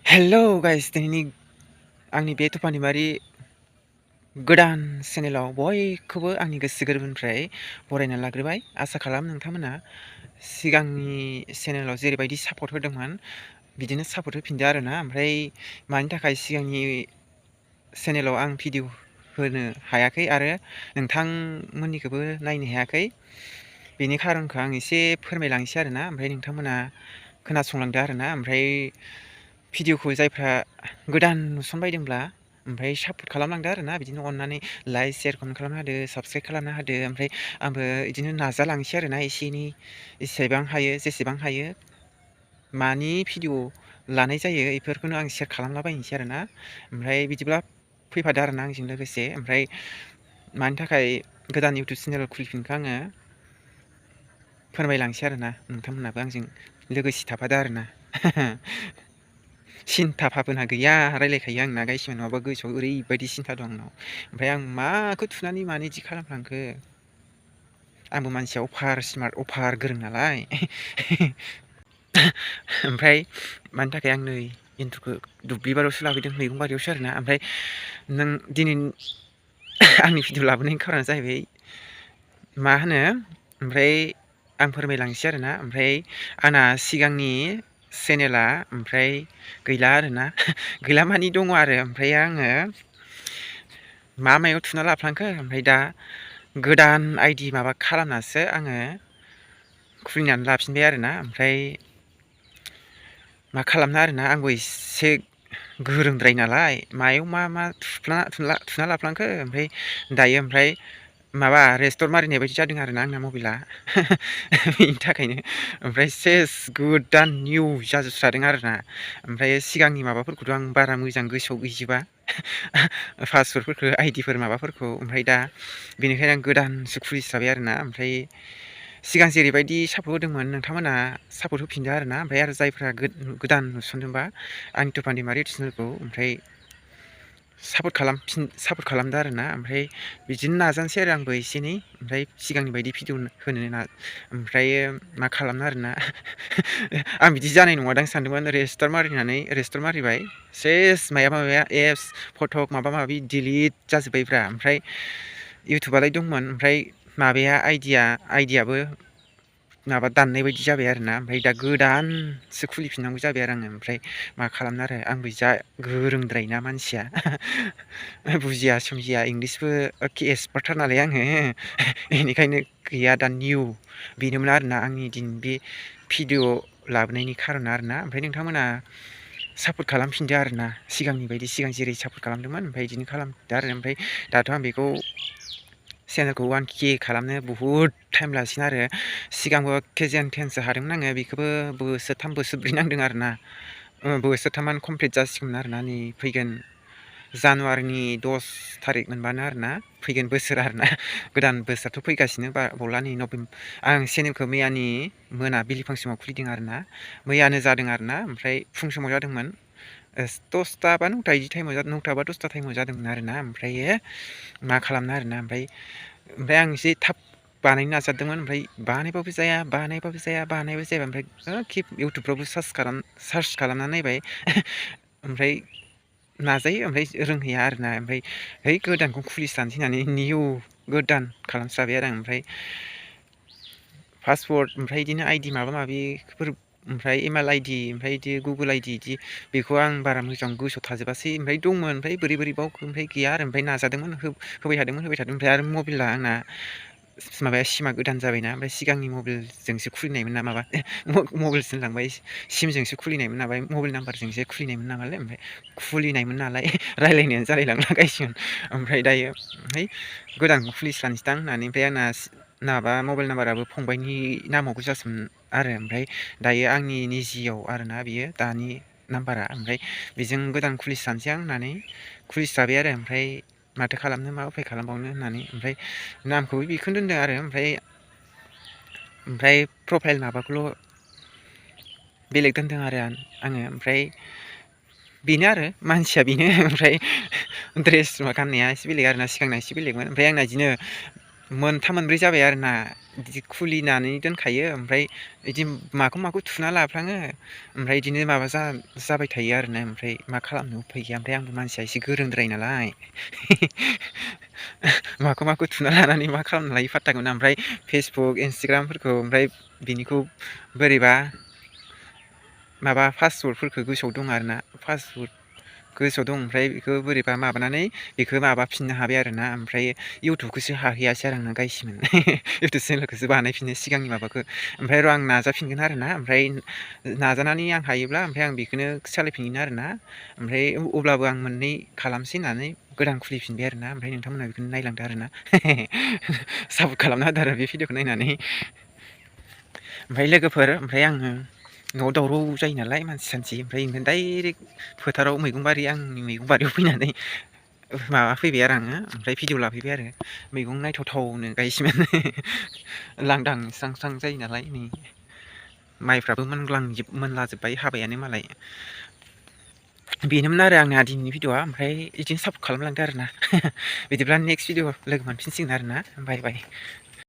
Hello guys दिनैनि आंनि बे तुफानिमारि गोदान चेनेलाव बयखौबो आंनि गोसो गोरबोनिफ्राय बरायना लाग्रोबाय। आसा खालाम नोंथांमोना सिगांनि चेनेलाव जेरैबायदि सापर्ट होदोंमोन बिदिनो सापर्ट होफिनदो आरोना। ओमफ्राय मानि थाखाय सिगांनि चेनेलाव आं भिडिअ होनो हायाखै आरो नोंथांमोननिखौबो नायनो हायाखै बेनि खारनखौ आं एसे फोरमायलांसै आरोना। ओमफ्राय नोंथांमोना खोनासंलांदो आरोना। ओमफ्राय भिडिअखौ जायफ्रा गोदान नुसनबायदोंब्ला ओमफ्राय सापर्ट खालामलांदो आरोना, बिदिनो अननानै लाइक शेयार कमेन्ट खालामना होदो, साबस्क्राइब खालामना होदो। ओमफ्राय आंबो बिदिनो नाजालांसै आरोना एसे एनै एसेबां हायो जेसेबां हायो मानि भिडिअ लानाय जायो बेफोरखौनो आं शेयार खालामलाबायनोसै आरोना। ओमफ्राय बिदिब्ला फैफादो आरोना आंजों लोगोसे। ओमफ्राय मानि थाखाय गोदान इउटुब चेनेल खुलिफिनखो आङो फोरमायलांसै आरोना। नोंथांमोनाबो आंजों लोगोसे थाफादो आरोना। सिन्था भाबना गैया रायलायखायो आंना गायसिमोन, नङाबा गोसोआव ओरैबायदि सिन्था दं आंनाव। ओमफ्राय आं माखौ थुनानै मानो इदि खालामफ्लांखो, आंबो मानसिया अफार स्मार्ट अफार गोरों नालाय। ओमफ्राय मानि थाखाय आं नै इन्ट्र'खौ दुब्लि बारियावसो लाफैदों, मैगं बारियावसो आरोना। ओमफ्राय नों दिनै आंनि भिडिअ लाबोनायनि खारना जाहैबाय मा होनो, ओमफ्राय आं फोरमायलांसै आरोना। ओमफ्राय आंना सिगांनि चेनेला ओमफ्राय गैला आरोना। गैला मानि दङ आरो, ओमफ्राय आङो मायाव थुना लाफ्लांखो, ओमफ्राय दा गोदान आइडि माबा खालामनासो आङो खुलिनानै लाफिनबाय आरोना। ओमफ्राय मा खालामनो आरोना, आंबो एसे गोरोंद्राय नालाय मायाव मा थुना लाफ्लांखो। ओमफ्राय दायो ओमफ्राय माबा रेस्टर मारिनाय बायदि जादों आरोना आंना मबाइला। बेनि थाखायनो ओमफ्राय सेस गोदान निउ जाजोबस्रादों आरोना। ओमफ्राय सिगांनि माबाफोरखौथ' आं बारा मोजां गोसोआव गैजोबा, पासवर्डफोरखौ आइडिफोर माबाफोरखौ। ओमफ्राय दा बेनिखायनो आं गोदानसो खुलिस्राबाय आरोना। ओमफ्राय सिगां जेरैबायदि सापर्ट होदोंमोन नोंथांमोना सापर्ट होफिनदो आरोना। ओमफ्राय आरो जायफ्रा गोदान नुसनदोंबा आंनि तुफानिमारि चेनेलखौ ओमफ्राय सापर्ट खालामदो आरोना। ओमफ्राय बिदिनो नाजानोसै आरो आंबो एसे एनै, ओमफ्राय सिगांनि बायदि भिडिअ होनो ओमफ्राय मा खालामनो आरोना। आं बिदि जानाय नङादां सानदोंमोन, रेस्टार मारिबाय सेस माबा एप्स फटक माबा माबि डिलिट जाजोब्बायब्रा। ओमफ्राय इउटुबालाय दंमोन, ओमफ्राय माबाया आइडियाबो माबा दाननाय बायदि जाबाय आरोना। ओमफ्राय दा गोदानसो खुलिफिननांगौ जाबाय आरो आङो। ओमफ्राय मा खालामनो आरो, आंबो जा गोरोंद्रायना मानसिया। बुजिया सोमजिया इंलिसबो एखे एक्सपार्टथार नालाय आङो। बेनिखायनो गैया दा निउ बेनोमोन आरोना आंनि दिन बे भिडिअ लाबोनायनि खारना आरोना। ओमफ्राय नोंथांमोना सापर्ट खालामफिनदो आरोना, सिगांनि बायदि सिगां जेरै सापर्ट खालामदोंमोन ओमफ्राय बिदिनो खालामदो आरो। ओमफ्राय दाथ' आं बेखौ चेनेलखौ 1K खालामनो बुहुद टाइम लासिनो आरो। सिगांबो KGN10सो हादोंमोन आङो, बेखौबो बोसोरथाम बोसोरब्रै नांदों आरोना। बोसोरथामानो कमप्लिट जासिगौमोन आरोना, नै फैगोन जानुवारिनि 10 थारिख मोनबानो आरोना फैगोन बोसोर आरोना। गोदान बोसोराथ' फैगासिनो बावला नै आं चेनेलखौ मैयानि मोनाबिलि फांसिमाव खुलिदों आरोना। मैयानो जादों आरोना। ओमफ्राय फुं समाव जादोंमोन 10ता बा 9ता बिदि टाइमाव जादों, 9ता बा 10ता टाइमाव जादोंमोन आरोना। ओमफ्राय मा खालामनो आरोना, ओमफ्राय आं एसे थाब बानायनो नाजादोंमोन, ओमफ्राय बानायबाबो जाया ओमफ्राय इउटुबफ्रावबो सार्च खालामना नायबाय। ओमफ्राय नाजायो ओमफ्राय रोंहैया आरोना। ओमफ्राय है गोदानखौ खुलिस्रानोसै होननानै निउ गोदान खालामस्राबाय आरो आं। ओमफ्राय पासवर्ड ओमफ्राय बिदिनो आइडि माबा माबिफोर, ओमफ्राय इमेल आइडि, ओमफ्राय बिदि गुगोल आइडि बिदि बेखौ आं बारा मोजां गोसोआव थाजोबासै। ओमफ्राय दंमोन, ओमफ्राय बोरै बावखो, ओमफ्राय गैया आरो। ओमफ्राय नाजादोंमोन, होबाय थादोंमोन। ओमफ्राय आरो मबाइला आंना माबाया सिमा गोदान जाबायना। ओमफ्राय सिगांनि मबाइलजोंसो खुलिनायमोन ना, माबा मबाइलसो होनलांबाय, सिमजोंसो खुलिनायमोन नालाय, मबाइल नाम्बारजोंसो खुलिनायमोन नालाय। ओमफ्राय रायलायनायानो जालायलांला गायसिगोन। ओमफ्राय दायो है गोदानखौ खुलिस्रानोसैदां होननानै, ओमफ्राय आंना माबा मबाइल नाम्बाराबो फंबायनि नामाव गोजासोमोन आरो। ओमफ्राय दायो आंनि निजियाव आरोना बियो दानि नाम्बारा। ओमफ्राय बेजों गोदान खुलिस्रानोसै आं होननानै खुलिस्राबाय आरो। ओमफ्राय माथो खालामनो, मा उफाय खालामबावनो होननानै, ओमफ्राय नामखौबो बेखौनो दोनदों आरो। ओमफ्राय प्रफाइल माबाखौल' बेलेग दोनदों आरो आङो। ओमफ्राय बेनो आरो मानसिया बेनो। ओमफ्राय ड्रेस गाननाया एसे बेलेग आरोना, सिगांना एसे बेलेगमोन। ओमफ्राय आंना बिदिनो मोनथाम मोनब्रै जाबाय आरोना बिदि खुलिनानै दोनखायो ओमफ्राय बिदि माखौ थुना लाफ्लाङो ओमफ्राय बिदिनो माबा जाबाय थायो आरोना ओमफ्राय मा खालामनो उफाय गैया ओमफ्राय आंबो मानसिया एसे गोरोंद्राय नालाय माखौ थुना लानानै मा खालामना लायो फात्ताखौ मोना ओमफ्राय फेसबुक इन्सटाग्रामफोरखौ ओमफ्राय बिनिखौ बोरैबा माबा पासवर्डफोरखौ गोसोआव दं आरोना पासवर्ड गोसोआव दं ओमफ्राय बेखौ बोरैबा माबानानै बेखौ माबाफिननो हाबाय आरोना ओमफ्राय इउटुबखौसो हाहैयासै आरो आंना गायसिमोन इउटुब चेनेलखौसो बानायफिनो सिगांनि माबाखौ ओमफ्राय र' आं नाजाफिनगोन आरोना ओमफ्राय नाजानानै आं हायोब्ला ओमफ्राय आं बेखौनो सालायफिनगोन आरोना ओमफ्राय अब्लाबो आं मोननै खालामसै होननानै गोदान खुलिफिनबाय आरोना ओमफ्राय नोंथांमोनहा बेखौनो नायलांदो आरोना सापर्ट खालामना होदो आरो बे भिडिअखौ नायनानै ओमफ्राय लोगोफोर ओमफ्राय आङो न'आव दावराव जायो नालाय मानसि सानसि ओमफ्राय ओंखायनो डाइरेक्ट फोथाराव मैगं बारि आंनि मैगं बारियाव फैनानै माबा फैबाय आरो आङो ओमफ्राय भिडिअ लाफैबाय आरो मैगं नायथावथावनो गायसिमोन लांदां स्रां स्रां जायो नालाय नै माइफ्राबो मोनलाजोब्बाय हाबायानो मालाय बेनोमोन आरो आंना दिनैनि भिडिअआ ओमफ्राय बिदिनो सापर्ट खालामलांदो आरोना बिदिब्ला नेक्स्ट भिडिअ लोगो मोनफिनसिगोन आरोना बाय बाय